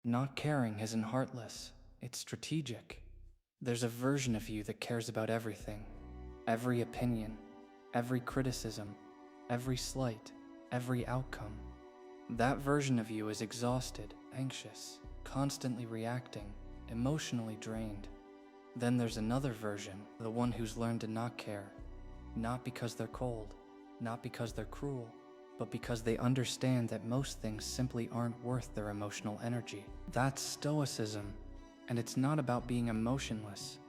Not caring isn't heartless, it's strategic. There's a version of you that cares about everything. Every opinion, every criticism, every slight, every outcome. That version of you is exhausted, anxious, constantly reacting, emotionally drained. Then there's another version, the one who's learned to not care. Not because they're cold, not because they're cruel, but because they understand that most things simply aren't worth their emotional energy. That's stoicism, and it's not about being emotionless.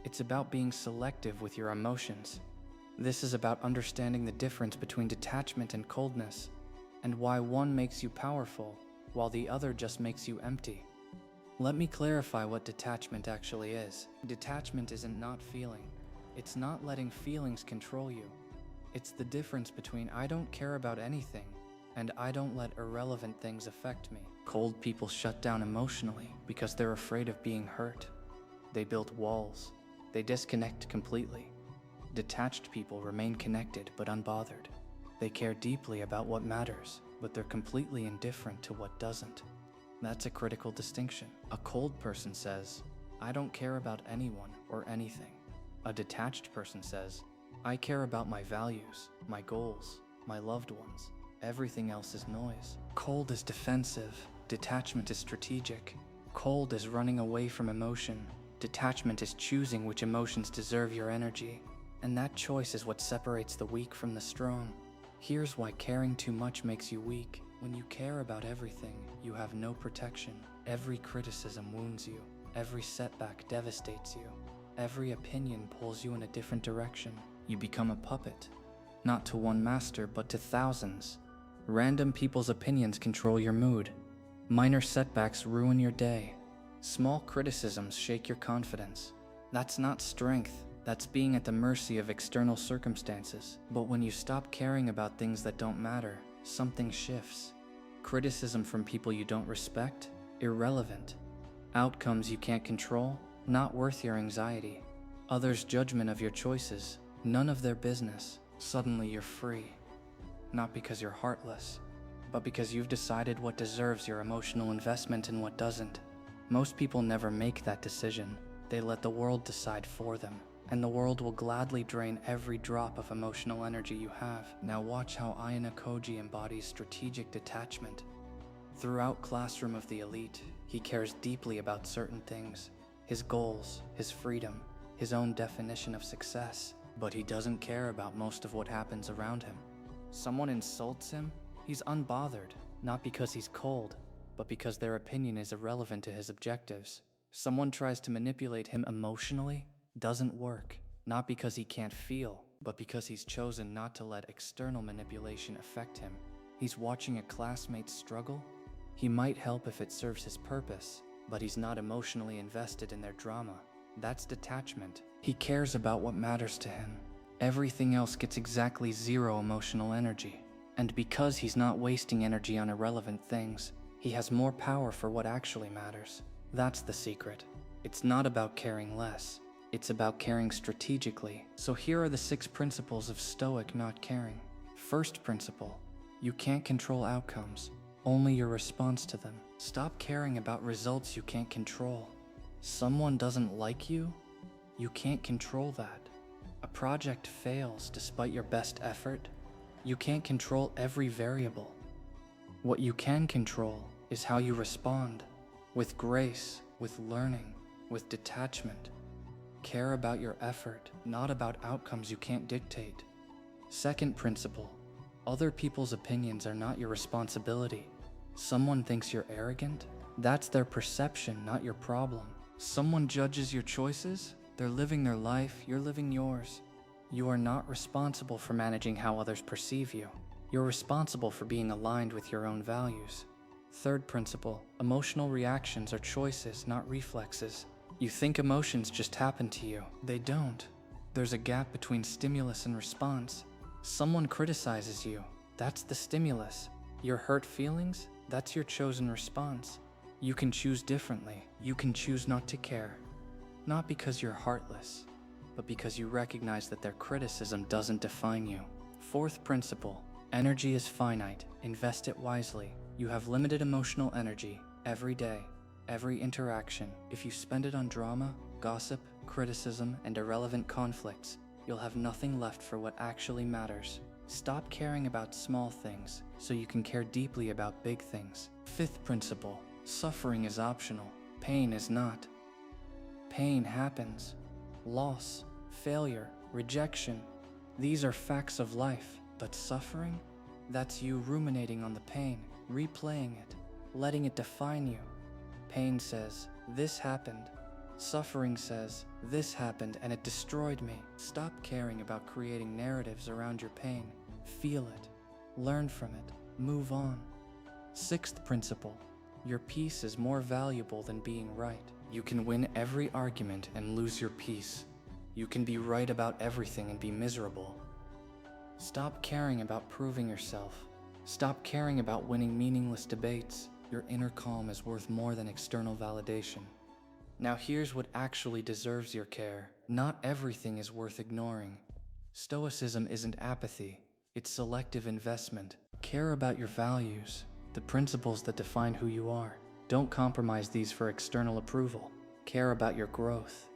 It's about being selective with your emotions. This is about understanding the difference between detachment and coldness, and why one makes you powerful, while the other just makes you empty. Let me clarify what detachment actually is. Detachment isn't not feeling. It's not letting feelings control you. It's the difference between I don't care about anything and I don't let irrelevant things affect me. Cold people shut down emotionally because they're afraid of being hurt. They build walls. They disconnect completely. Detached people remain connected but unbothered. They care deeply about what matters, but they're completely indifferent to what doesn't. That's a critical distinction. A cold person says, I don't care about anyone or anything. A detached person says, I care about my values, my goals, my loved ones. Everything else is noise. Cold is defensive. Detachment is strategic. Cold is running away from emotion. Detachment is choosing which emotions deserve your energy. And that choice is what separates the weak from the strong. Here's why caring too much makes you weak. When you care about everything, you have no protection. Every criticism wounds you. Every setback devastates you. Every opinion pulls you in a different direction. You become a puppet, not to one master, but to thousands. Random people's opinions control your mood. Minor setbacks ruin your day. Small criticisms shake your confidence. That's not strength. That's being at the mercy of external circumstances. But when you stop caring about things that don't matter, something shifts. Criticism from people you don't respect? Irrelevant. Outcomes you can't control? Not worth your anxiety. Others' judgment of your choices? None of their business. Suddenly you're free. Not because you're heartless, but because you've decided what deserves your emotional investment and what doesn't. Most people never make that decision. They let the world decide for them. And the world will gladly drain every drop of emotional energy you have. Now watch how Ayanokoji embodies strategic detachment. Throughout Classroom of the Elite, he cares deeply about certain things. His goals, his freedom, his own definition of success. But he doesn't care about most of what happens around him. Someone insults him, he's unbothered. Not because he's cold, but because their opinion is irrelevant to his objectives. Someone tries to manipulate him emotionally, doesn't work, not because he can't feel, but because he's chosen not to let external manipulation affect him. He's watching a classmate struggle. He might help if it serves his purpose, but he's not emotionally invested in their drama. That's detachment. He cares about what matters to him. Everything else gets exactly zero emotional energy. And because he's not wasting energy on irrelevant things, he has more power for what actually matters. That's the secret. It's not about caring less. It's about caring strategically. So here are the 6 principles of Stoic not caring. First principle, you can't control outcomes, only your response to them. Stop caring about results you can't control. Someone doesn't like you? You can't control that. A project fails despite your best effort? You can't control every variable. What you can control is how you respond. With grace, with learning, with detachment. Care about your effort, not about outcomes you can't dictate. Second principle, other people's opinions are not your responsibility. Someone thinks you're arrogant? That's their perception, not your problem. Someone judges your choices? They're living their life, you're living yours. You are not responsible for managing how others perceive you. You're responsible for being aligned with your own values. Third principle, emotional reactions are choices, not reflexes. You think emotions just happen to you. They don't. There's a gap between stimulus and response. Someone criticizes you. That's the stimulus. Your hurt feelings? That's your chosen response. You can choose differently. You can choose not to care. Not because you're heartless, but because you recognize that their criticism doesn't define you. Fourth principle, energy is finite. Invest it wisely. You have limited emotional energy every day. every interaction. If you spend it on drama, gossip, criticism, and irrelevant conflicts, you'll have nothing left for what actually matters. Stop caring about small things so you can care deeply about big things. Fifth principle: suffering is optional. Pain is not. Pain happens. Loss, failure, rejection. These are facts of life. But suffering? That's you ruminating on the pain, replaying it, letting it define you. Pain says, this happened. Suffering says, this happened and it destroyed me. Stop caring about creating narratives around your pain. Feel it. Learn from it. Move on. Sixth principle: your peace is more valuable than being right. You can win every argument and lose your peace. You can be right about everything and be miserable. Stop caring about proving yourself. Stop caring about winning meaningless debates. Your inner calm is worth more than external validation. Now here's what actually deserves your care. Not everything is worth ignoring. Stoicism isn't apathy, it's selective investment. Care about your values, the principles that define who you are. Don't compromise these for external approval. Care about your growth.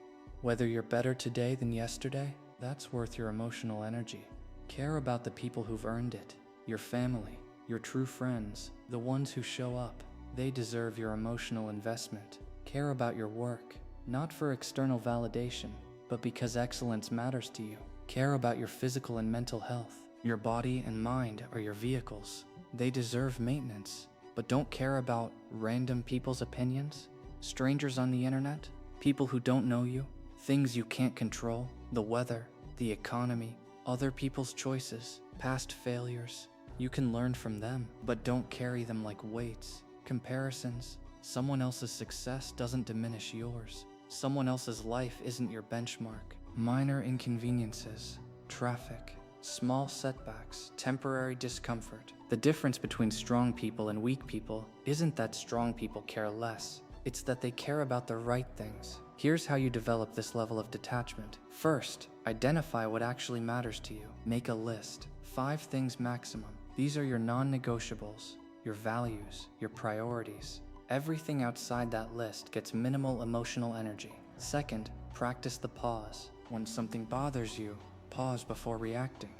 Whether you're better today than yesterday, that's worth your emotional energy. Care about the people who've earned it. Your family, your true friends, the ones who show up. They deserve your emotional investment. Care about your work, not for external validation, but because excellence matters to you. Care about your physical and mental health. Your body and mind are your vehicles. They deserve maintenance. But don't care about random people's opinions, strangers on the internet, people who don't know you, things you can't control, the weather, the economy, other people's choices, past failures. You can learn from them, but don't carry them like weights. Comparisons. Someone else's success doesn't diminish yours. Someone else's life isn't your benchmark. Minor inconveniences, traffic, small setbacks, temporary discomfort. The difference between strong people and weak people isn't that strong people care less. It's that they care about the right things. Here's how you develop this level of detachment. First, identify what actually matters to you. Make a list. 5 things maximum. These are your non-negotiables, your values, your priorities. Everything outside that list gets minimal emotional energy. Second, practice the pause. When something bothers you, pause before reacting.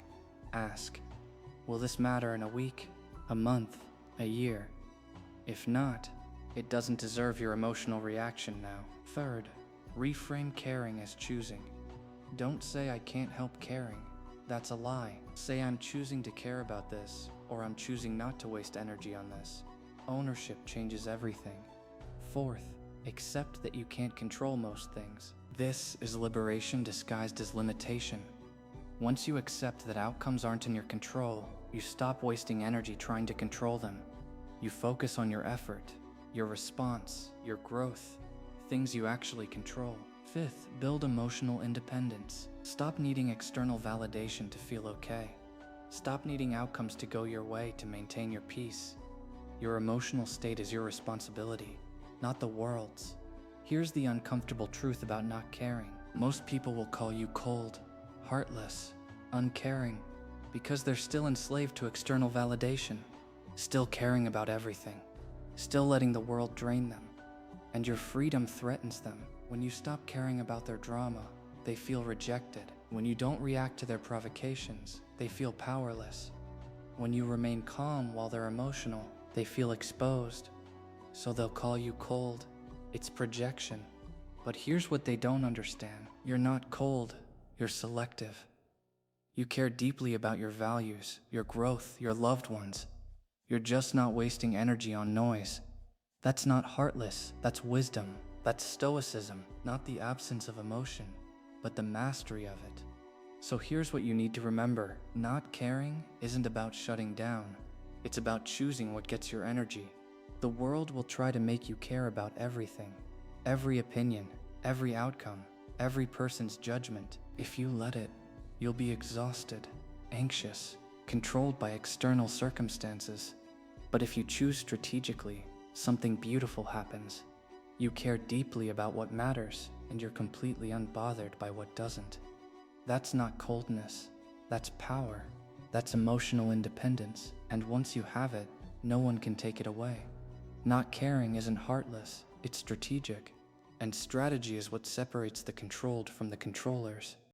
Ask, will this matter in a week, a month, a year? If not, it doesn't deserve your emotional reaction now. Third, reframe caring as choosing. Don't say I can't help caring. That's a lie. Say I'm choosing to care about this, or I'm choosing not to waste energy on this. Ownership changes everything. Fourth, accept that you can't control most things. This is liberation disguised as limitation. Once you accept that outcomes aren't in your control, you stop wasting energy trying to control them. You focus on your effort, your response, your growth, things you actually control. Fifth, build emotional independence. Stop needing external validation to feel okay. Stop needing outcomes to go your way to maintain your peace. Your emotional state is your responsibility, not the world's. Here's the uncomfortable truth about not caring. Most people will call you cold, heartless, uncaring, because they're still enslaved to external validation, still caring about everything, still letting the world drain them. And your freedom threatens them. When you stop caring about their drama, they feel rejected. When you don't react to their provocations, they feel powerless. When you remain calm while they're emotional, they feel exposed. So they'll call you cold. It's projection. But here's what they don't understand. You're not cold, you're selective. You care deeply about your values, your growth, your loved ones. You're just not wasting energy on noise. That's not heartless, that's wisdom. That's stoicism, not the absence of emotion, but the mastery of it. So here's what you need to remember. Not caring isn't about shutting down. It's about choosing what gets your energy. The world will try to make you care about everything. Every opinion, every outcome, every person's judgment. If you let it, you'll be exhausted, anxious, controlled by external circumstances. But if you choose strategically, something beautiful happens. You care deeply about what matters, and you're completely unbothered by what doesn't. That's not coldness, that's power. That's emotional independence, and once you have it, no one can take it away. Not caring isn't heartless, It's strategic, and strategy is what separates the controlled from the controllers.